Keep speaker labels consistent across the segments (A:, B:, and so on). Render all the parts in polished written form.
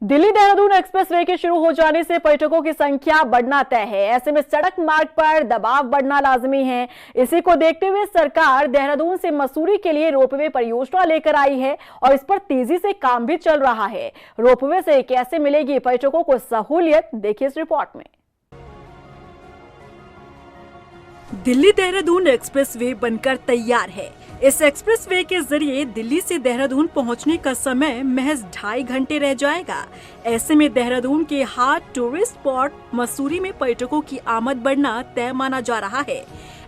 A: Delhi Dehradun expressway के शुरू हो जाने से पर्यटकों की संख्या बढ़ना तय है। ऐसे में सड़क मार्ग पर दबाव बढ़ना लाजमी है। इसी को देखते हुए सरकार देहरादून से मसूरी के लिए रोपवे परियोजना लेकर आई है और इस पर तेजी से काम भी चल रहा है। रोपवे से कैसे मिलेगी पर्यटकों को सहूलियत, देखिए इस रिपोर्ट में।
B: दिल्ली देहरादून एक्सप्रेसवे बनकर तैयार है। इस एक्सप्रेसवे के जरिए दिल्ली से देहरादून पहुंचने का समय महज 2.5 घंटे रह जाएगा। ऐसे में देहरादून के हॉट टूरिस्ट स्पॉट मसूरी में पर्यटकों की आमद बढ़ना तय माना जा रहा है।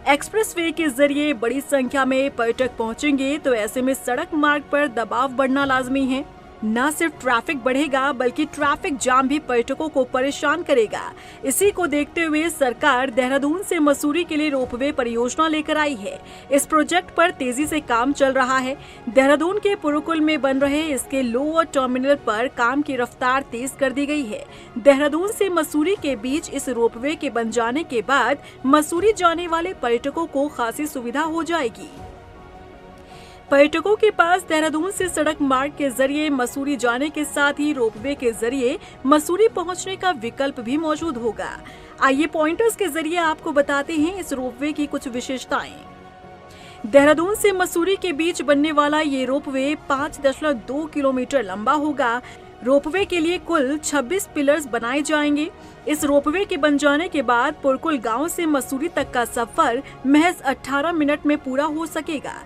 B: एक्सप्रेसवे के जरिए बड़ी संख्या में पर्यटक पहुंचेंगे तो ऐसे में सड़क मार्ग पर दबाव बढ़ना लाजमी है। न सिर्फ ट्रैफिक बढ़ेगा बल्कि ट्रैफिक जाम भी पर्यटकों को परेशान करेगा। इसी को देखते हुए सरकार देहरादून से मसूरी के लिए रोपवे परियोजना लेकर आई है। इस प्रोजेक्ट पर तेजी से काम चल रहा है। देहरादून के पुरुकुल में बन रहे इसके लोअर टर्मिनल पर काम की रफ्तार तेज कर दी गई है। देहरादून से मसूरी के बीच इस रोपवे के बन जाने के बाद मसूरी जाने वाले पर्यटकों को खासी सुविधा हो जाएगी। पर्यटकों के पास देहरादून से सड़क मार्ग के जरिए मसूरी जाने के साथ ही रोपवे के जरिए मसूरी पहुंचने का विकल्प भी मौजूद होगा। आइए पॉइंटर्स के जरिए आपको बताते हैं इस रोपवे की कुछ विशेषताएं। देहरादून से मसूरी के बीच बनने वाला ये रोपवे 5.2 किलोमीटर लंबा होगा। रोपवे के लिए कुल 26 पिलर्स बनाए जाएंगे। इस रोपवे के बन जाने के बाद पुरकुल गांव से मसूरी तक का सफर महज 18 मिनट में पूरा हो सकेगा।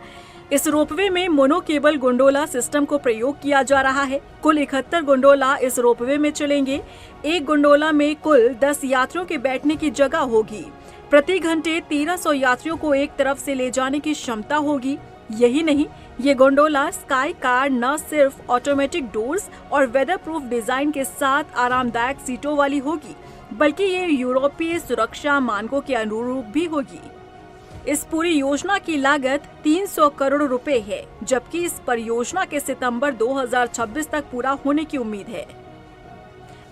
B: इस रोपवे में मोनो केबल गोंडोला सिस्टम को प्रयोग किया जा रहा है। कुल 71 गोंडोला इस रोपवे में चलेंगे। एक गोंडोला में कुल 10 यात्रियों के बैठने की जगह होगी। प्रति घंटे 1300 यात्रियों को एक तरफ से ले जाने की क्षमता होगी। यही नहीं, ये गोंडोला स्काई कार न सिर्फ ऑटोमेटिक डोर्स और वेदर प्रूफ डिजाइन के साथ आरामदायक सीटों वाली होगी, बल्कि ये यूरोपीय सुरक्षा मानकों के अनुरूप भी होगी। इस पूरी योजना की लागत 300 करोड़ रुपए है, जबकि इस परियोजना के सितंबर 2026 तक पूरा होने की उम्मीद है।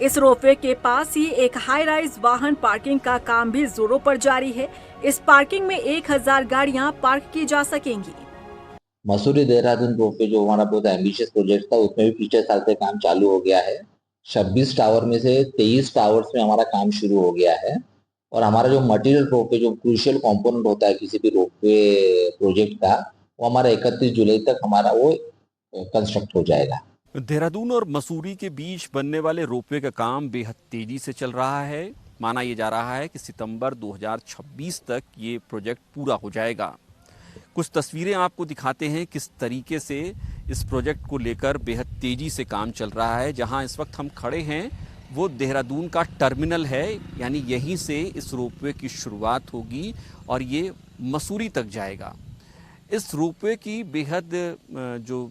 B: इस रोपवे के पास ही एक हाई राइज वाहन पार्किंग का काम भी जोरों पर जारी है। इस पार्किंग में 1000 गाड़ियां पार्क की जा सकेंगी।
C: मसूरी देहरादून रोपवे जो हमारा बहुत एम्बिशियस प्रोजेक्ट था, उसमें भी पिछले साल से काम चालू हो गया है। 26 टावर में से 23 टावर्स में हमारा काम शुरू हो गया है और हमारा जो मटेरियल रोपवे जो क्रूशियल कंपोनेंट होता है किसी भी रोपवे प्रोजेक्ट का, वो हमारा 31 जुलाई तक हमारा वो कंस्ट्रक्ट हो जाएगा।
D: देहरादून और मसूरी के बीच बनने वाले रोपवे का काम बेहद तेजी से चल रहा है। माना यह जा रहा है कि सितंबर 2026 तक ये प्रोजेक्ट पूरा हो जाएगा। कुछ तस्वीरें आपको दिखाते हैं किस तरीके से इस प्रोजेक्ट को लेकर बेहद तेजी से काम चल रहा है। जहां इस वक्त हम खड़े हैं वो देहरादून का टर्मिनल है, यानी यहीं से इस रोपवे की शुरुआत होगी और ये मसूरी तक जाएगा। इस रोपवे की बेहद जो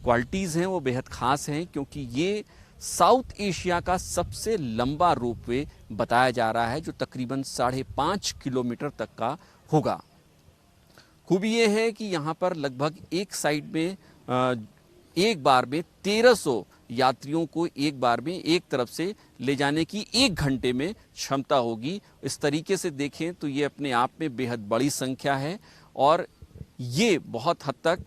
D: क्वालिटीज़ हैं वो बेहद ख़ास हैं, क्योंकि ये साउथ एशिया का सबसे लंबा रोपवे बताया जा रहा है, जो तकरीबन 5.5 किलोमीटर तक का होगा। खूबी ये है कि यहाँ पर लगभग एक साइड में एक बार में 1300 यात्रियों को एक बार में एक तरफ से ले जाने की 1 घंटे में क्षमता होगी। इस तरीके से देखें तो ये अपने आप में बेहद बड़ी संख्या है और ये बहुत हद तक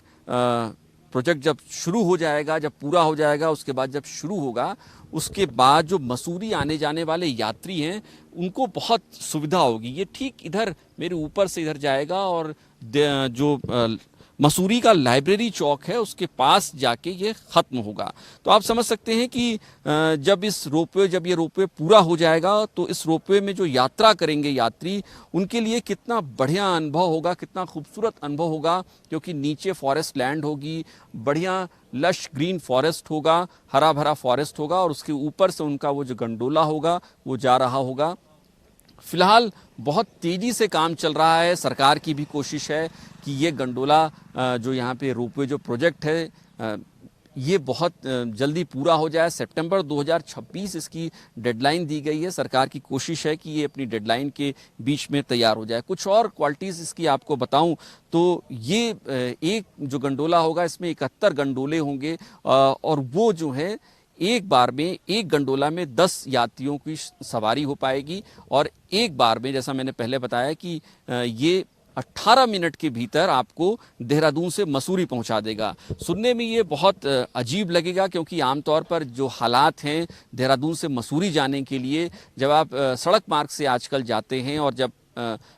D: प्रोजेक्ट जब शुरू हो जाएगा, जब पूरा हो जाएगा, उसके बाद जब शुरू होगा, उसके बाद जो मसूरी आने जाने वाले यात्री हैं उनको बहुत सुविधा होगी। ये ठीक इधर मेरे ऊपर से इधर जाएगा और जो मसूरी का लाइब्रेरी चौक है उसके पास जाके ये ख़त्म होगा। तो आप समझ सकते हैं कि जब ये रोपवे पूरा हो जाएगा तो इस रोपवे में जो यात्रा करेंगे यात्री, उनके लिए कितना बढ़िया अनुभव होगा, कितना खूबसूरत अनुभव होगा, क्योंकि नीचे फॉरेस्ट लैंड होगी, बढ़िया लश ग्रीन फॉरेस्ट होगा, हरा भरा फॉरेस्ट होगा और उसके ऊपर से उनका वो जो गंडोला होगा वो जा रहा होगा। फिलहाल बहुत तेज़ी से काम चल रहा है। सरकार की भी कोशिश है कि ये गंडोला जो यहाँ पे रोपवे जो प्रोजेक्ट है ये बहुत जल्दी पूरा हो जाए। सितंबर 2026 इसकी डेडलाइन दी गई है। सरकार की कोशिश है कि ये अपनी डेडलाइन के बीच में तैयार हो जाए। कुछ और क्वालिटीज़ इसकी आपको बताऊं तो ये एक जो गंडोला होगा इसमें 71 गंडोले होंगे और वो जो है एक बार में एक गंडोला में 10 यात्रियों की सवारी हो पाएगी और एक बार में, जैसा मैंने पहले बताया कि ये 18 मिनट के भीतर आपको देहरादून से मसूरी पहुंचा देगा। सुनने में ये बहुत अजीब लगेगा, क्योंकि आमतौर पर जो हालात हैं देहरादून से मसूरी जाने के लिए, जब आप सड़क मार्ग से आजकल जाते हैं और जब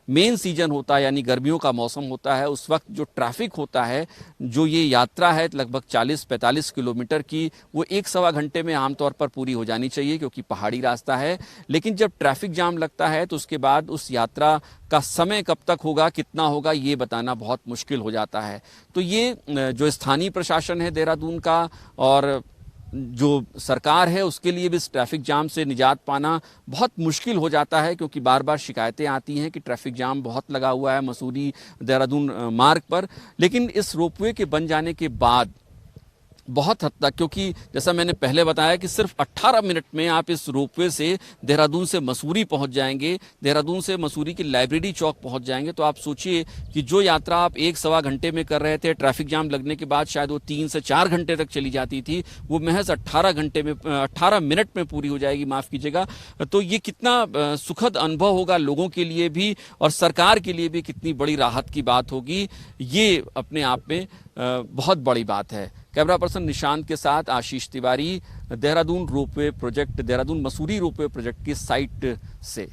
D: मेन सीजन होता है यानी गर्मियों का मौसम होता है, उस वक्त जो ट्रैफिक होता है, जो ये यात्रा है लगभग 40-45 किलोमीटर की, वो 1-1.25 घंटे में आमतौर पर पूरी हो जानी चाहिए, क्योंकि पहाड़ी रास्ता है। लेकिन जब ट्रैफिक जाम लगता है तो उसके बाद उस यात्रा का समय कब तक होगा, कितना होगा, ये बताना बहुत मुश्किल हो जाता है। तो ये जो स्थानीय प्रशासन है देहरादून का और जो सरकार है, उसके लिए भी इस ट्रैफिक जाम से निजात पाना बहुत मुश्किल हो जाता है, क्योंकि बार बार शिकायतें आती हैं कि ट्रैफिक जाम बहुत लगा हुआ है मसूरी देहरादून मार्ग पर। लेकिन इस रोपवे के बन जाने के बाद बहुत हद तक, क्योंकि जैसा मैंने पहले बताया कि सिर्फ 18 मिनट में आप इस रोपवे से देहरादून से मसूरी पहुंच जाएंगे, देहरादून से मसूरी की लाइब्रेरी चौक पहुंच जाएंगे। तो आप सोचिए कि जो यात्रा आप 1-1.25 घंटे में कर रहे थे, ट्रैफिक जाम लगने के बाद शायद वो 3 से 4 घंटे तक चली जाती थी, वो महज 18 मिनट में पूरी हो जाएगी, माफ़ कीजिएगा। तो ये कितना सुखद अनुभव होगा लोगों के लिए भी और सरकार के लिए भी कितनी बड़ी राहत की बात होगी, ये अपने आप में बहुत बड़ी बात है। कैमरा पर्सन निशांत के साथ Ashish Tiwari, Dehradun ropeway project, Dehradun Mussoorie ropeway project की साइट से।